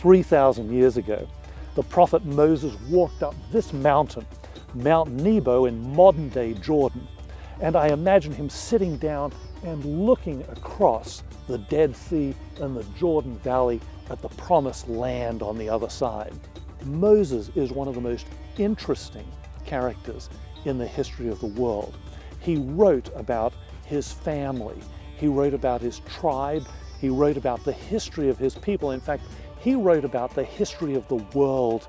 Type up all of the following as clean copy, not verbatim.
3,000 years ago, the prophet Moses walked up this mountain, Mount Nebo in modern-day Jordan, and I imagine him sitting down and looking across the Dead Sea and the Jordan Valley at the Promised Land on the other side. Moses is one of the most interesting characters in the history of the world. He wrote about his family, he wrote about his tribe, he wrote about the history of his people. In fact, he wrote about the history of the world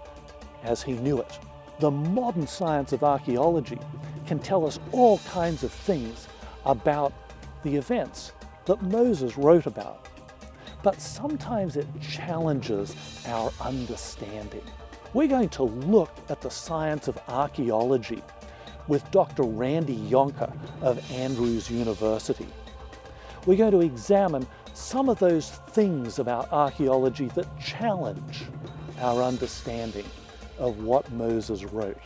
as he knew it. The modern science of archaeology can tell us all kinds of things about the events that Moses wrote about. But sometimes it challenges our understanding. We're going to look at the science of archaeology with Dr. Randall Younker of Andrews University. We're going to examine some of those things about archaeology that challenge our understanding of what Moses wrote.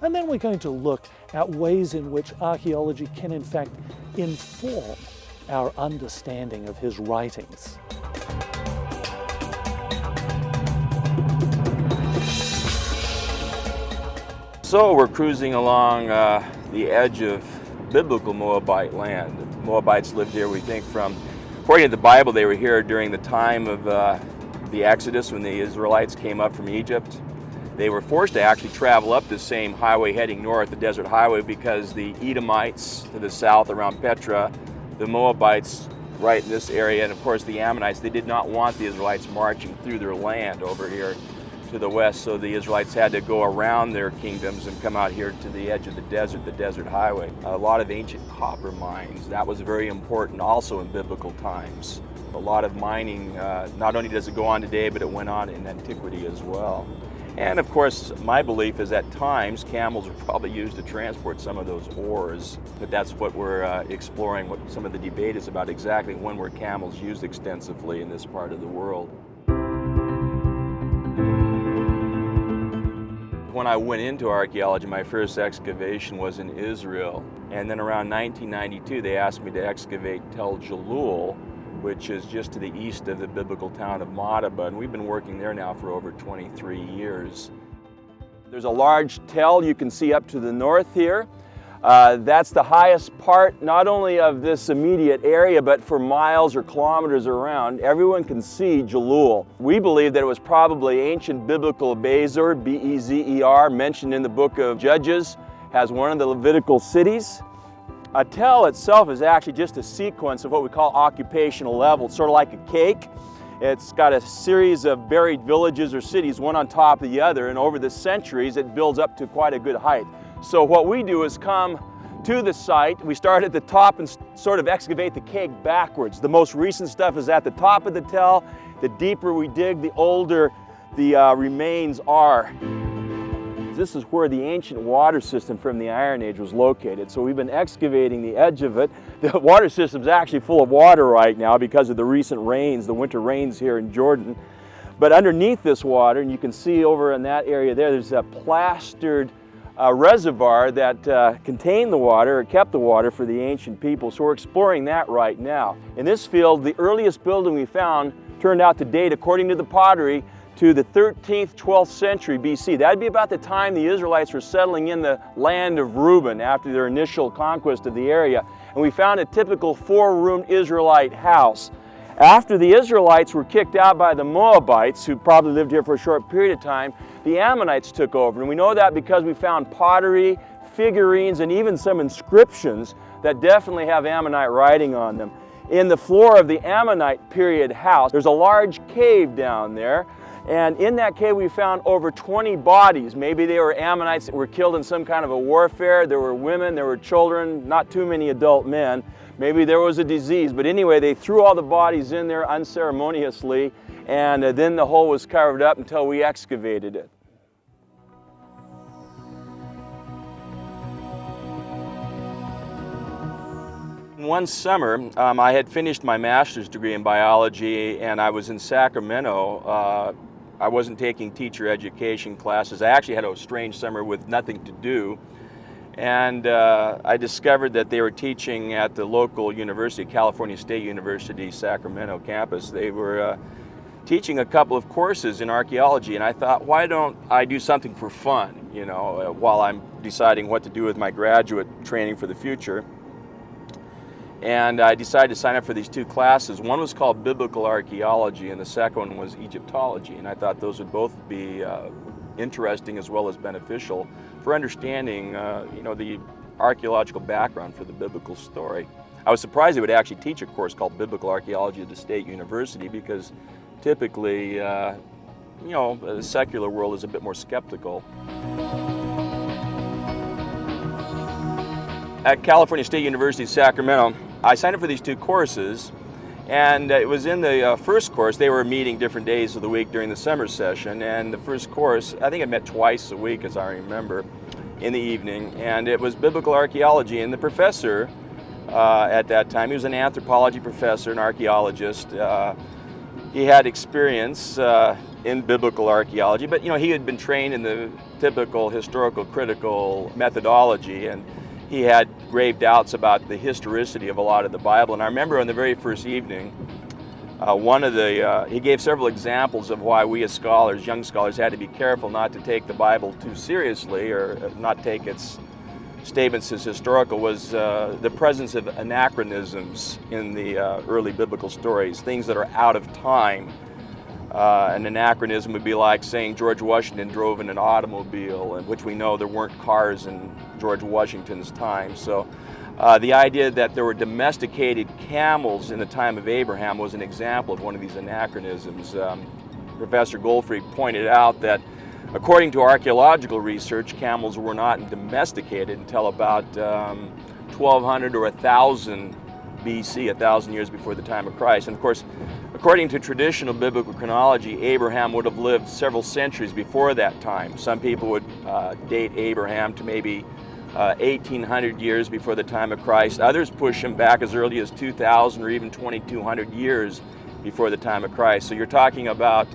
And then we're going to look at ways in which archaeology can in fact inform our understanding of his writings. So we're cruising along the edge of biblical Moabite land. The Moabites lived here, we think, according to the Bible, they were here during the time of the Exodus when the Israelites came up from Egypt. They were forced to actually travel up this same highway heading north, the desert highway, because the Edomites to the south around Petra, the Moabites right in this area, and of course the Ammonites, they did not want the Israelites marching through their land over here to the west, so the Israelites had to go around their kingdoms and come out here to the edge of the desert highway. A lot of ancient copper mines, that was very important also in biblical times. A lot of mining, not only does it go on today, but it went on in antiquity as well. And of course, my belief is at times camels were probably used to transport some of those ores, but that's what we're exploring, what some of the debate is about exactly when were camels used extensively in this part of the world. When I went into archaeology, my first excavation was in Israel. And then around 1992, they asked me to excavate Tel Jalul, which is just to the east of the biblical town of Madaba. And we've been working there now for over 23 years. There's a large tell you can see up to the north here. That's the highest part, not only of this immediate area, but for miles or kilometers around. Everyone can see Jalul. We believe that it was probably ancient biblical Bezer, B-E-Z-E-R, mentioned in the book of Judges, has one of the Levitical cities. A tell itself is actually just a sequence of what we call occupational levels, sort of like a cake. It's got a series of buried villages or cities, one on top of the other, and over the centuries it builds up to quite a good height. So what we do is come to the site, we start at the top and sort of excavate the cake backwards. The most recent stuff is at the top of the tell. The deeper we dig, the older the remains are. This is where the ancient water system from the Iron Age was located. So we've been excavating the edge of it. The water system is actually full of water right now because of the recent rains, the winter rains here in Jordan. But underneath this water, and you can see over in that area there, there's a plastered reservoir that contained the water, or kept the water for the ancient people. So we're exploring that right now. In this field, the earliest building we found turned out to date, according to the pottery, to the 13th, 12th century BC. That'd be about the time the Israelites were settling in the land of Reuben after their initial conquest of the area. And we found a typical four-room Israelite house. After the Israelites were kicked out by the Moabites, who probably lived here for a short period of time, the Ammonites took over. And we know that because we found pottery, figurines, and even some inscriptions that definitely have Ammonite writing on them. In the floor of the Ammonite period house, there's a large cave down there. And in that cave we found over 20 bodies. Maybe they were Ammonites that were killed in some kind of a warfare. There were women, there were children, not too many adult men. Maybe there was a disease. But anyway, they threw all the bodies in there unceremoniously, and then the hole was covered up until we excavated it. One summer, I had finished my master's degree in biology, and I was in Sacramento. I wasn't taking teacher education classes. I actually had a strange summer with nothing to do. And I discovered that they were teaching at the local university, California State University, Sacramento campus. They were teaching a couple of courses in archaeology, and I thought, why don't I do something for fun, you know, while I'm deciding what to do with my graduate training for the future. And I decided to sign up for these two classes. One was called Biblical Archaeology, and the second one was Egyptology. And I thought those would both be interesting as well as beneficial for understanding, you know, the archaeological background for the biblical story. I was surprised they would actually teach a course called Biblical Archaeology at the State University, because typically, you know, the secular world is a bit more skeptical. At California State University, Sacramento, I signed up for these two courses, and it was in the first course. They were meeting different days of the week during the summer session, and the first course, I think I met twice a week, as I remember, in the evening, and it was Biblical Archaeology, and the professor at that time, he was an anthropology professor, an archaeologist. He had experience in biblical archaeology, but, you know, he had been trained in the typical historical critical methodology, and he had grave doubts about the historicity of a lot of the Bible. And I remember on the very first evening, he gave several examples of why we as scholars, young scholars, had to be careful not to take the Bible too seriously, or not take its statements as historical. Was the presence of anachronisms in the early biblical stories, things that are out of time. An anachronism would be like saying George Washington drove in an automobile, in which we know there weren't cars in George Washington's time. So the idea that there were domesticated camels in the time of Abraham was an example of one of these anachronisms. Professor Goldfried pointed out that according to archaeological research, camels were not domesticated until about 1200 or 1000 BC, 1,000 years before the time of Christ. And of course, according to traditional biblical chronology, Abraham would have lived several centuries before that time. Some people would date Abraham to maybe 1,800 years before the time of Christ. Others push him back as early as 2,000 or even 2,200 years before the time of Christ. So you're talking about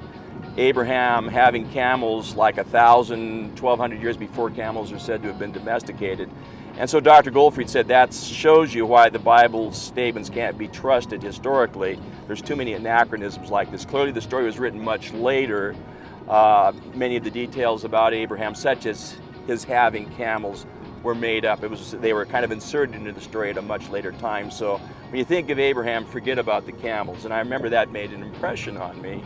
Abraham having camels like 1,000, 1,200 years before camels are said to have been domesticated. And so Dr. Goldfried said that shows you why the Bible's statements can't be trusted historically. There's too many anachronisms like this. Clearly the story was written much later. Many of the details about Abraham, such as his having camels, were made up. They were kind of inserted into the story at a much later time. So when you think of Abraham, forget about the camels. And I remember that made an impression on me.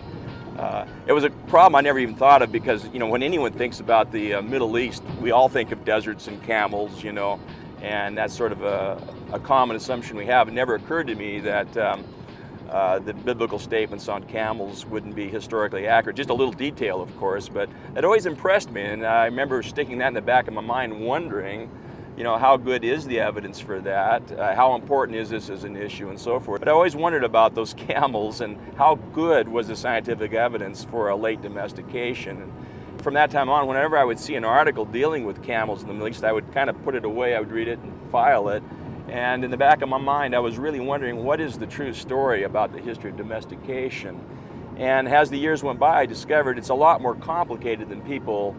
It was a problem I never even thought of, because, you know, when anyone thinks about the Middle East, we all think of deserts and camels, you know, and that's sort of a common assumption we have. It never occurred to me that the biblical statements on camels wouldn't be historically accurate. Just a little detail, of course, but it always impressed me, and I remember sticking that in the back of my mind, wondering, you know, how good is the evidence for that? How important is this as an issue, and so forth. But I always wondered about those camels and how good was the scientific evidence for a late domestication. And from that time on, whenever I would see an article dealing with camels in the Middle East, I would kind of put it away, I would read it and file it. And in the back of my mind, I was really wondering, what is the true story about the history of domestication? And as the years went by, I discovered it's a lot more complicated than people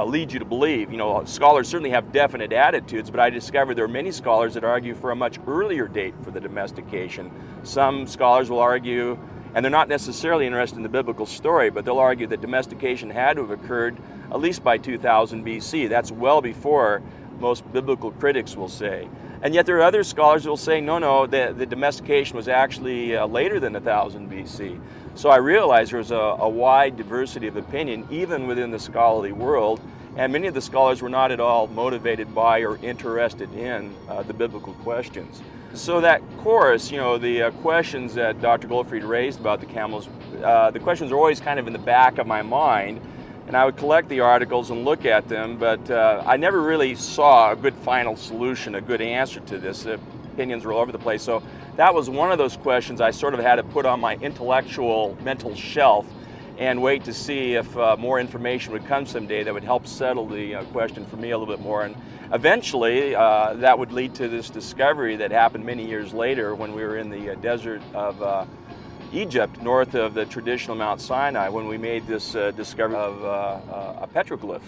lead you to believe. You know, scholars certainly have definite attitudes, but I discovered there are many scholars that argue for a much earlier date for the domestication. Some scholars will argue, and they're not necessarily interested in the biblical story, but they'll argue that domestication had to have occurred at least by 2000 BC. That's well before most biblical critics will say. And yet there are other scholars who will say, no, the domestication was actually later than 1000 BC. So I realized there's a wide diversity of opinion, even within the scholarly world, and many of the scholars were not at all motivated by or interested in the biblical questions. So that course, you know, the questions that Dr. Goldfried raised about the camels, the questions are always kind of in the back of my mind, and I would collect the articles and look at them, but I never really saw a good final solution, a good answer to this. Opinions were all over the place. So that was one of those questions I sort of had to put on my intellectual mental shelf and wait to see if more information would come someday that would help settle the question for me a little bit more. And eventually that would lead to this discovery that happened many years later when we were in the desert of Egypt, north of the traditional Mount Sinai, when we made this discovery of a petroglyph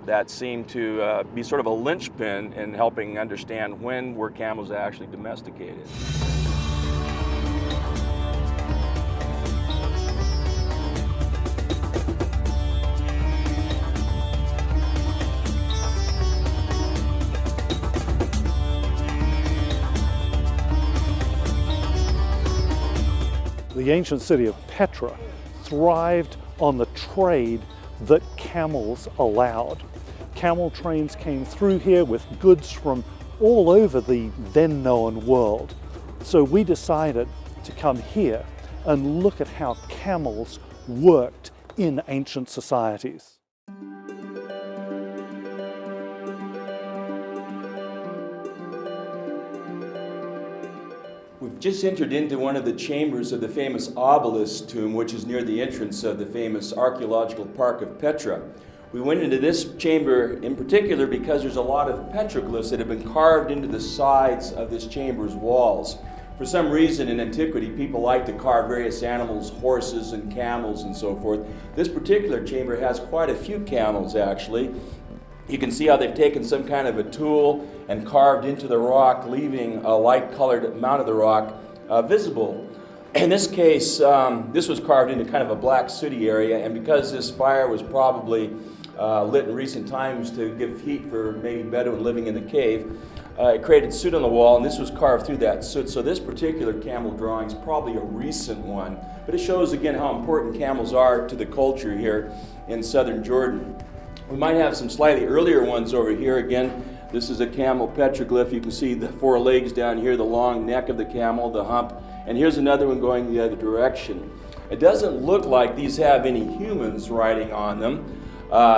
that seemed to be sort of a linchpin in helping understand when were camels actually domesticated. The ancient city of Petra thrived on the trade that camels allowed. Camel trains came through here with goods from all over the then known world. So we decided to come here and look at how camels worked in ancient societies. We've just entered into one of the chambers of the famous obelisk tomb, which is near the entrance of the famous archaeological park of Petra. We went into this chamber in particular because there's a lot of petroglyphs that have been carved into the sides of this chamber's walls. For some reason in antiquity, people like to carve various animals, horses and camels and so forth. This particular chamber has quite a few camels actually. You can see how they've taken some kind of a tool and carved into the rock, leaving a light-colored amount of the rock visible. In this case, this was carved into kind of a black sooty area, and because this fire was probably lit in recent times to give heat for maybe Bedouin living in the cave, it created soot on the wall, and this was carved through that soot. So this particular camel drawing is probably a recent one, but it shows again how important camels are to the culture here in southern Jordan. We might have some slightly earlier ones over here. Again, this is a camel petroglyph. You can see the four legs down here, the long neck of the camel, the hump, and here's another one going the other direction. It doesn't look like these have any humans riding on them,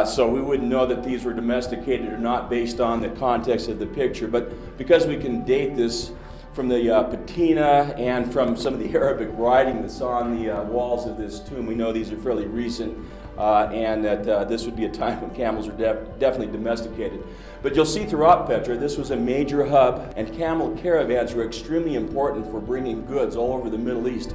so we wouldn't know that these were domesticated or not based on the context of the picture, but because we can date this from the patina and from some of the Arabic writing that's on the walls of this tomb, we know these are fairly recent. And that this would be a time when camels were definitely domesticated. But you'll see throughout Petra, this was a major hub, and camel caravans were extremely important for bringing goods all over the Middle East.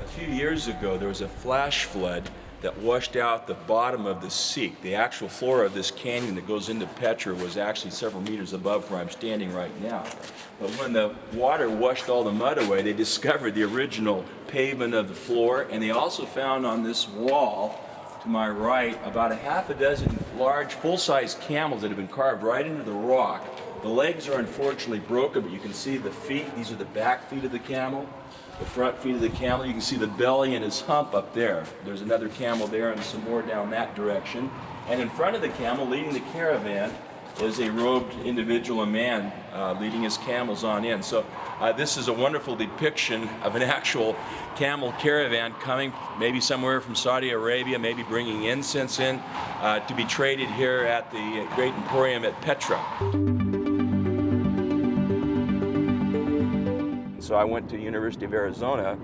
A few years ago, there was a flash flood that washed out the bottom of the Seek. The actual floor of this canyon that goes into Petra was actually several meters above where I'm standing right now. But when the water washed all the mud away, they discovered the original pavement of the floor, and they also found on this wall to my right about a half a dozen large full-size camels that have been carved right into the rock. The legs are unfortunately broken, but you can see the feet. These are the back feet of the camel. The front feet of the camel, you can see the belly and his hump up there. There's another camel there and some more down that direction. And in front of the camel, leading the caravan, is a robed individual, a man, leading his camels on in. So this is a wonderful depiction of an actual camel caravan coming maybe somewhere from Saudi Arabia, maybe bringing incense in to be traded here at the Great Emporium at Petra. So I went to the University of Arizona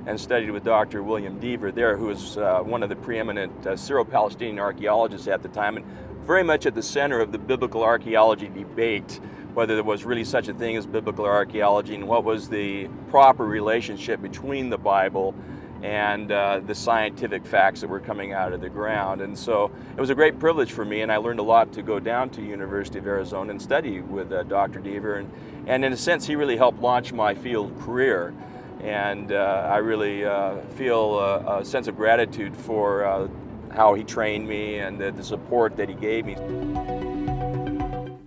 and studied with Dr. William Deaver there, who was one of the preeminent Syro-Palestinian archaeologists at the time, and very much at the center of the biblical archaeology debate, whether there was really such a thing as biblical archaeology and what was the proper relationship between the Bible and the scientific facts that were coming out of the ground. And so it was a great privilege for me, and I learned a lot to go down to University of Arizona and study with Dr. Deaver. And in a sense, he really helped launch my field career. And I really feel a sense of gratitude for how he trained me and the support that he gave me.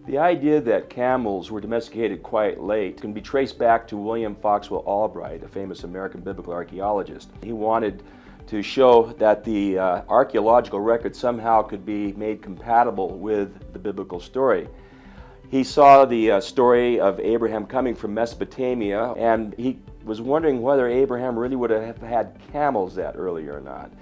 The idea that camels were domesticated quite late can be traced back to William Foxwell Albright, a famous American biblical archaeologist. He wanted to show that the archaeological record somehow could be made compatible with the biblical story. He saw the story of Abraham coming from Mesopotamia, and he was wondering whether Abraham really would have had camels that early or not.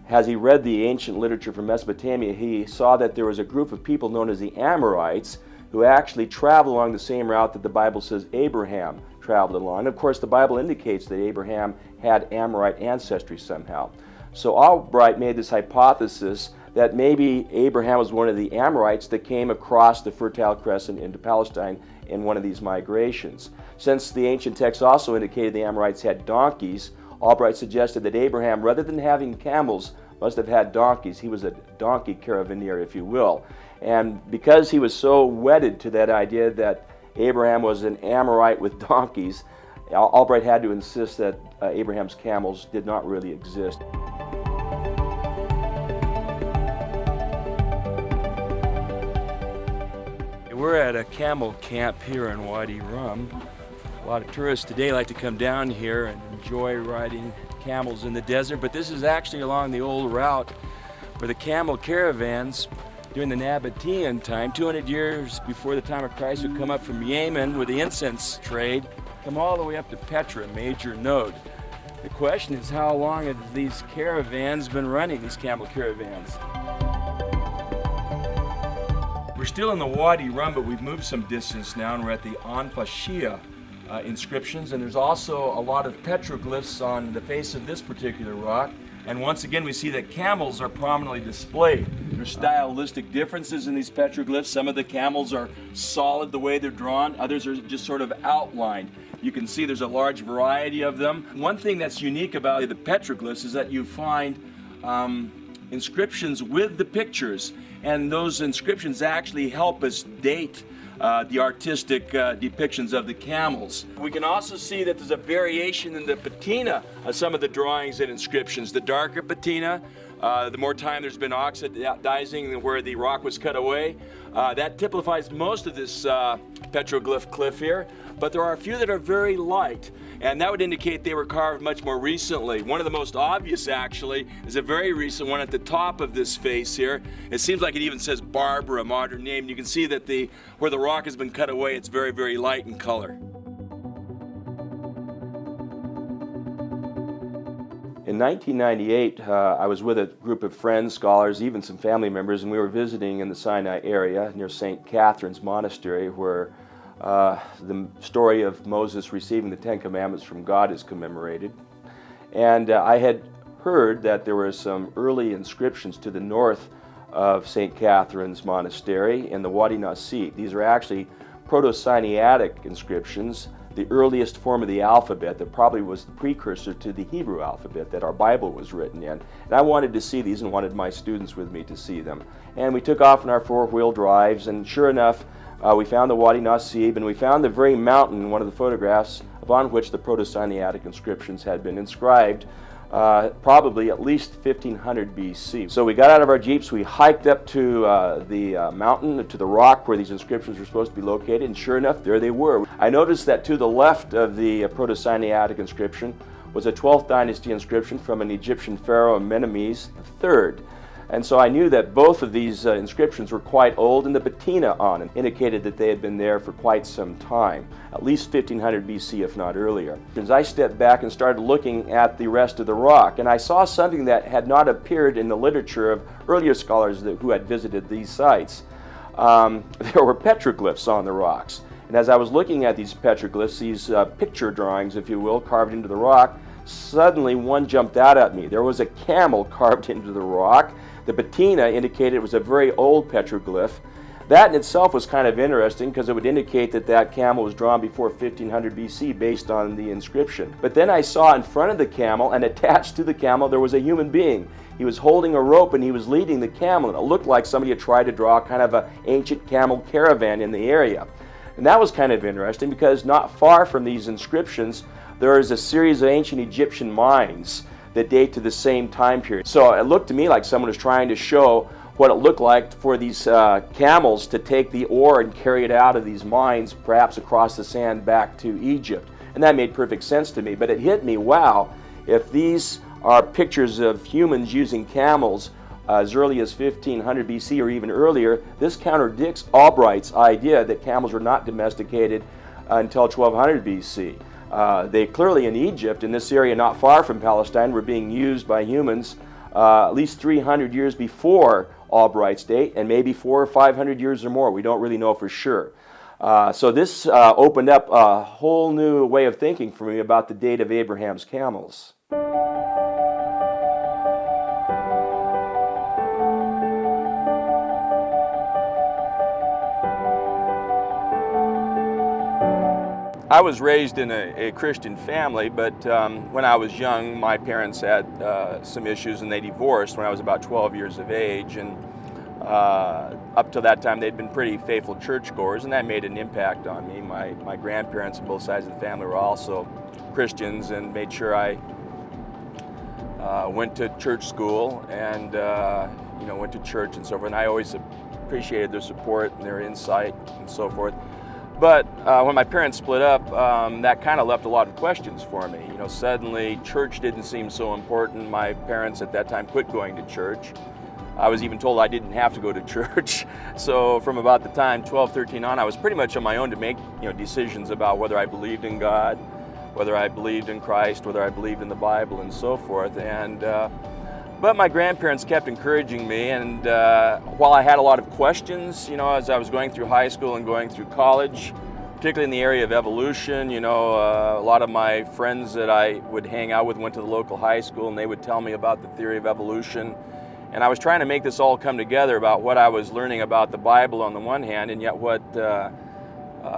As he read the ancient literature from Mesopotamia, he saw that there was a group of people known as the Amorites who actually traveled along the same route that the Bible says Abraham traveled along. And of course, the Bible indicates that Abraham had Amorite ancestry somehow. So Albright made this hypothesis that maybe Abraham was one of the Amorites that came across the Fertile Crescent into Palestine in one of these migrations. Since the ancient texts also indicated the Amorites had donkeys, Albright suggested that Abraham, rather than having camels, must have had donkeys. He was a donkey caravaneer, if you will. And because he was so wedded to that idea that Abraham was an Amorite with donkeys, Albright had to insist that Abraham's camels did not really exist. We're at a camel camp here in Wadi Rum. lot of tourists today like to come down here and enjoy riding camels in the desert, but this is actually along the old route where the camel caravans during the Nabatean time, 200 years before the time of Christ, would come up from Yemen with the incense trade, come all the way up to Petra, a major node. The question is, how long have these caravans been running, these camel caravans? We're still in the Wadi Rum, but we've moved some distance now, and we're at the Anfashia inscriptions, and there's also a lot of petroglyphs on the face of this particular rock. And once again, we see that camels are prominently displayed. There's stylistic differences in these petroglyphs. Some of the camels are solid the way they're drawn, others are just sort of outlined. You can see there's a large variety of them. One thing that's unique about the petroglyphs is that you find inscriptions with the pictures, and those inscriptions actually help us date the artistic depictions of the camels. We can also see that there's a variation in the patina of some of the drawings and inscriptions. The darker patina, the more time there's been oxidizing where the rock was cut away, that typifies most of this petroglyph cliff here, but there are a few that are very light, and that would indicate they were carved much more recently. One of the most obvious, actually, is a very recent one at the top of this face here. It seems like it even says Barbara, a modern name. You can see that where the rock has been cut away, it's very, very light in color. In 1998, I was with a group of friends, scholars, even some family members, and we were visiting in the Sinai area near St. Catherine's Monastery, where the story of Moses receiving the Ten Commandments from God is commemorated. And I had heard that there were some early inscriptions to the north of St. Catherine's Monastery in the Wadi Nasib. These are actually Proto-Sinaitic inscriptions, the earliest form of the alphabet that probably was the precursor to the Hebrew alphabet that our Bible was written in. And I wanted to see these and wanted my students with me to see them. And we took off in our four-wheel drives, and sure enough, we found the Wadi Nasib, and we found the very mountain in one of the photographs upon which the Proto-Sinaitic inscriptions had been inscribed, probably at least 1500 BC. So we got out of our Jeeps, we hiked up to the mountain, to the rock where these inscriptions were supposed to be located, and sure enough, there they were. I noticed that to the left of the Proto-Sinaitic inscription was a 12th dynasty inscription from an Egyptian pharaoh, Menemes III. And so I knew that both of these inscriptions were quite old, and the patina on them indicated that they had been there for quite some time, at least 1500 BC, if not earlier. As I stepped back and started looking at the rest of the rock, and I saw something that had not appeared in the literature of earlier scholars who had visited these sites. There were petroglyphs on the rocks. And as I was looking at these petroglyphs, these picture drawings, if you will, carved into the rock, suddenly one jumped out at me. There was a camel carved into the rock. The patina indicated it was a very old petroglyph. That in itself was kind of interesting because it would indicate that that camel was drawn before 1500 BC based on the inscription. But then I saw in front of the camel and attached to the camel there was a human being. He was holding a rope and he was leading the camel, and it looked like somebody had tried to draw kind of an ancient camel caravan in the area. And that was kind of interesting because not far from these inscriptions there is a series of ancient Egyptian mines that date to the same time period. So it looked to me like someone was trying to show what it looked like for these camels to take the ore and carry it out of these mines, perhaps across the sand back to Egypt. And that made perfect sense to me, but it hit me, wow, if these are pictures of humans using camels as early as 1500 BC or even earlier, this contradicts Albright's idea that camels were not domesticated until 1200 BC. They clearly in Egypt, in this area not far from Palestine, were being used by humans at least 300 years before Albright's date, and maybe 400 or 500 years or more. We don't really know for sure. So this opened up a whole new way of thinking for me about the date of Abraham's camels. I was raised in a Christian family, but when I was young, my parents had some issues and they divorced when I was about 12 years of age. And up till that time, they'd been pretty faithful churchgoers, and that made an impact on me. My grandparents on both sides of the family were also Christians and made sure I went to church school and went to church and so forth. And I always appreciated their support and their insight and so forth. But when my parents split up, that kind of left a lot of questions for me. You know, suddenly church didn't seem so important. My parents at that time quit going to church. I was even told I didn't have to go to church. So from about the time 12, 13 on, I was pretty much on my own to make, decisions about whether I believed in God, whether I believed in Christ, whether I believed in the Bible, and so forth. But my grandparents kept encouraging me, and while I had a lot of questions, as I was going through high school and going through college, particularly in the area of evolution, a lot of my friends that I would hang out with went to the local high school, and they would tell me about the theory of evolution. And I was trying to make this all come together about what I was learning about the Bible on the one hand, and yet what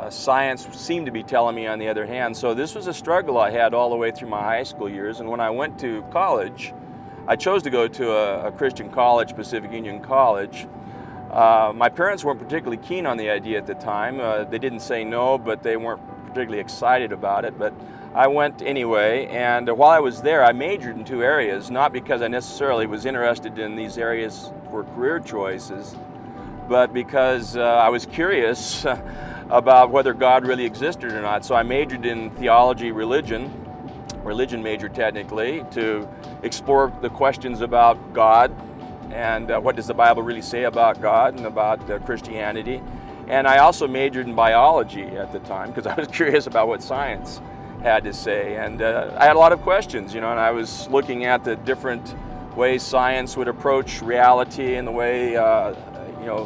science seemed to be telling me on the other hand. So this was a struggle I had all the way through my high school years. And when I went to college, I chose to go to a Christian college, Pacific Union College. My parents weren't particularly keen on the idea at the time. They didn't say no, but they weren't particularly excited about it. But I went anyway, and while I was there, I majored in 2 areas, not because I necessarily was interested in these areas for career choices, but because I was curious about whether God really existed or not. So I majored in theology, religion major technically, to explore the questions about God and what does the Bible really say about God and about Christianity. And I also majored in biology at the time because I was curious about what science had to say. And I had a lot of questions, and I was looking at the different ways science would approach reality and the way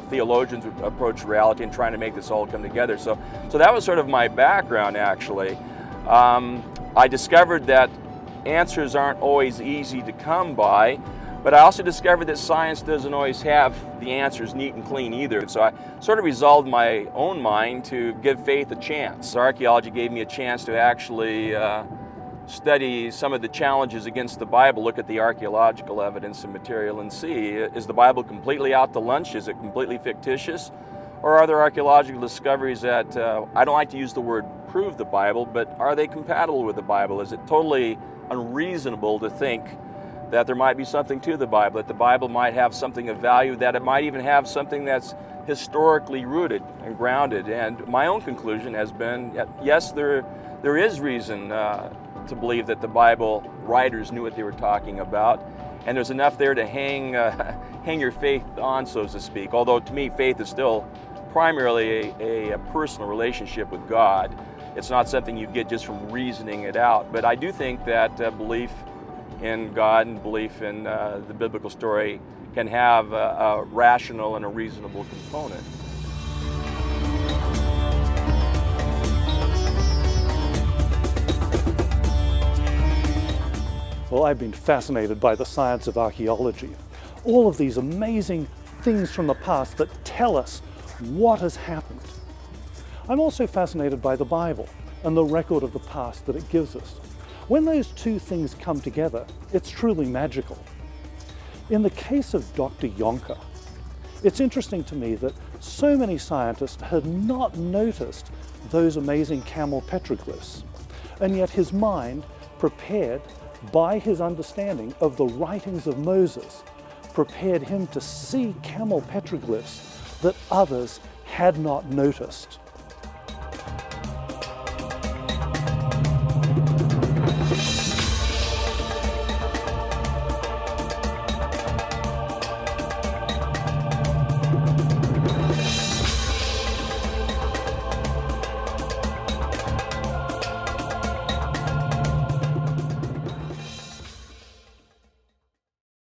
theologians would approach reality, and trying to make this all come together. So that was sort of my background, actually. I discovered that answers aren't always easy to come by, but I also discovered that science doesn't always have the answers neat and clean either. So I sort of resolved my own mind to give faith a chance. Archaeology gave me a chance to actually study some of the challenges against the Bible, look at the archaeological evidence and material and see, is the Bible completely out to lunch? Is it completely fictitious? Or are there archaeological discoveries that, I don't like to use the word prove the Bible, but are they compatible with the Bible? Is it totally unreasonable to think that there might be something to the Bible, that the Bible might have something of value, that it might even have something that's historically rooted and grounded? And my own conclusion has been, yes, there is reason to believe that the Bible writers knew what they were talking about, and there's enough there to hang your faith on, so to speak. Although to me, faith is still primarily a personal relationship with God. It's not something you get just from reasoning it out. But I do think that belief in God and belief in the biblical story can have a rational and a reasonable component. Well, I've been fascinated by the science of archaeology. All of these amazing things from the past that tell us what has happened. I'm also fascinated by the Bible and the record of the past that it gives us. When those 2 things come together, it's truly magical. In the case of Dr. Younker, it's interesting to me that so many scientists had not noticed those amazing Camel Petroglyphs, and yet his mind, prepared by his understanding of the writings of Moses, prepared him to see Camel Petroglyphs that others had not noticed.